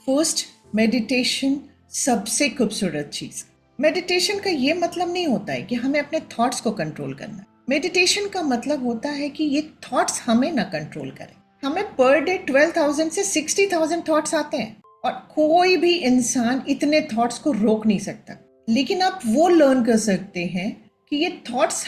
First, meditation सबसे खूबसूरत चीज़। Meditation का ये मतलब नहीं होता है कि हमें अपने थॉट्स को कंट्रोल करना है। मेडिटेशन का मतलब होता है कि ये थॉट्स हमें ना कंट्रोल करें। हमें पर डे 12,000 से 60,000 थॉट्स आते हैं और कोई भी इंसान इतने थॉट्स को रोक नहीं सकता। लेकिन आप वो लर्न कर सकते हैं कि ये थॉट्स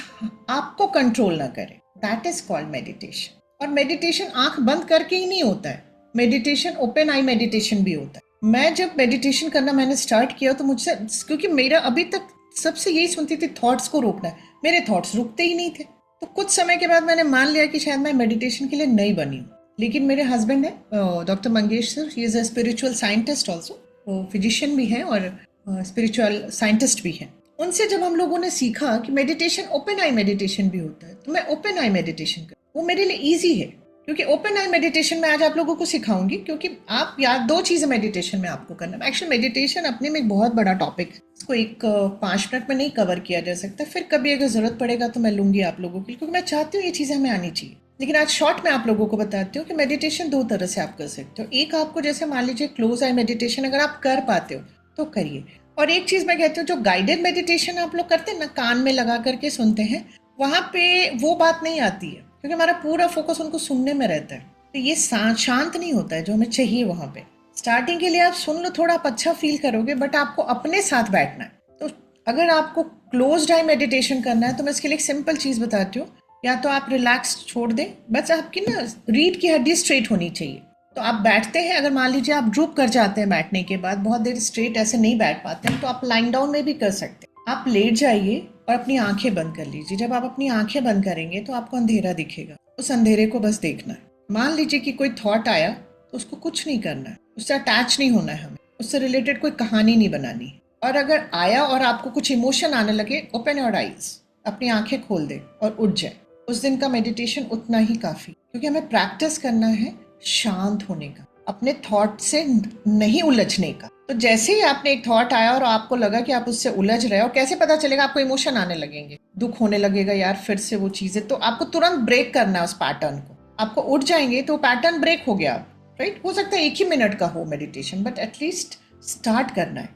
आपको कंट्रोल ना करें। That is called meditation. और मेडिटेशन आंख बंद करके ही नहीं होता है, मेडिटेशन ओपन आई मेडिटेशन भी होता है। मैं जब मेडिटेशन करना मैंने स्टार्ट किया तो मुझसे, क्योंकि मेरा अभी तक सबसे यही सुनती थी थॉट्स को रोकना है, मेरे थॉट्स रुकते ही नहीं थे। तो कुछ समय के बाद मैंने मान लिया कि शायद मैं मेडिटेशन के लिए नहीं बनी हूँ। लेकिन मेरे हस्बैंड है doctor Mangesh sir, he is a spiritual scientist also, वो फिजिशियन भी हैं और स्पिरिचुअल साइंटिस्ट भी हैं। उनसे जब हम लोगों ने सीखा कि मेडिटेशन ओपन आई मेडिटेशन भी होता है, तो मैं ओपन आई मेडिटेशन कर, वो मेरे लिए ईजी है। क्योंकि ओपन आई मेडिटेशन में आज आप लोगों को सिखाऊंगी, क्योंकि आप यार दो चीज़ें मेडिटेशन में आपको करना है। एक्चुअली मेडिटेशन अपने में एक बहुत बड़ा टॉपिक, इसको एक 5 मिनट में नहीं कवर किया जा सकता। फिर कभी अगर जरूरत पड़ेगा तो मैं लूंगी आप लोगों की, क्योंकि मैं चाहती हूँ ये चीज़ें हमें आनी चाहिए। लेकिन आज शॉर्ट में आप लोगों को बताती हूँ कि मेडिटेशन दो तरह से आप कर सकते हो। एक, आपको जैसे मान लीजिए क्लोज आई मेडिटेशन अगर आप कर पाते हो तो करिए। और एक चीज़ मैं कहती हूँ, जो गाइडेड मेडिटेशन आप लोग करते हैं ना, कान में लगा करके सुनते हैं, वहाँ पे वो बात नहीं आती है, क्योंकि हमारा पूरा फोकस उनको सुनने में रहता है। तो ये शांत नहीं होता है जो हमें चाहिए वहाँ पे। स्टार्टिंग के लिए आप सुन लो, थोड़ा आप अच्छा फील करोगे, बट आपको अपने साथ बैठना है। तो अगर आपको क्लोज्ड आई मेडिटेशन करना है तो मैं इसके लिए एक सिंपल चीज़ बताती हूँ। या तो आप रिलैक्स छोड़ दें, बस आपकी ना रीढ़ की हड्डी स्ट्रेट होनी चाहिए। तो आप बैठते हैं, अगर मान लीजिए आप ड्रूप कर जाते हैं बैठने के बाद, बहुत देर स्ट्रेट ऐसे नहीं बैठ पाते हैं, तो आप लाइन डाउन में भी कर सकते हैं। आप लेट जाइए और अपनी आंखें बंद कर लीजिए। जब आप अपनी आंखें बंद करेंगे तो आपको अंधेरा दिखेगा, उस अंधेरे को बस देखना है। मान लीजिए कि कोई थॉट आया तो उसको कुछ नहीं करना है, उससे अटैच नहीं होना है, हमें उससे रिलेटेड कोई कहानी नहीं बनानी है। और अगर आया और आपको कुछ इमोशन आने लगे, ओपन योर आईज, अपनी आंखें खोल दे और उठ जाए। उस दिन का मेडिटेशन उतना ही काफी, क्योंकि हमें प्रैक्टिस करना है शांत होने का, अपने थॉट से नहीं उलझने का। तो जैसे ही आपने एक थॉट आया और आपको लगा कि आप उससे उलझ रहे हो, कैसे पता चलेगा? आपको इमोशन आने लगेंगे, दुख होने लगेगा यार फिर से वो चीजें, तो आपको तुरंत ब्रेक करना है उस पैटर्न को। आपको उठ जाएंगे तो पैटर्न ब्रेक हो गया, राइट? हो सकता है 1 ही मिनट का हो मेडिटेशन, बट एटलीस्ट स्टार्ट करना है।